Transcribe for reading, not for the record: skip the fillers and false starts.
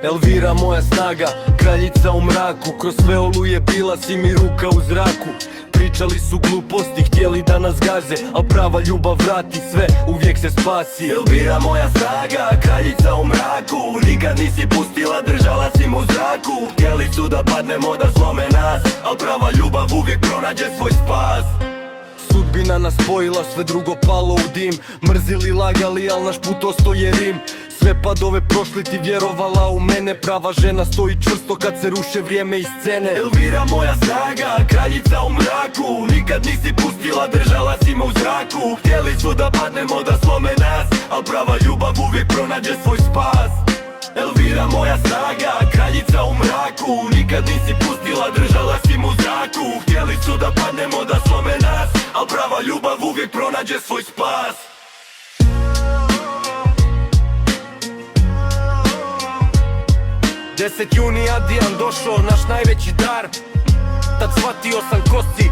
Elvira moja snaga, kraljica u mraku. Kroz sve oluje bila si mi ruka u zraku. Pričali su gluposti, htjeli da nas gaze, al prava ljubav vrati sve, uvijek se spasi. Elvira moja snaga, kraljica u mraku. Nikad nisi pustila, držala si mu u zraku. Htjeli su da padnemo, da slome nas, al prava ljubav uvijek pronađe svoj spas. Sudbina nas spojila, sve drugo palo u dim. Mrzili, lagali, al naš put ostoje Rim. Sve padove prošli, ti vjerovala u mene. Prava žena stoji čvrsto kad se ruše vrijeme i scene. Elvira moja snaga, kraljica u mraku. Nikad nisi pustila, držala si me u zraku. Htjeli su da padnemo, da slome nas, al prava ljubav uvijek pronađe svoj spas. Elvira moja snaga, kraljica u mraku. Nikad nisi pustila, držala si me u zraku. Htjeli su da padnemo, da slome nas, al prava ljubav uvijek pronađe svoj spas. 10. juni Adijan došao, naš najveći dar. Tad shvatio sam ko si,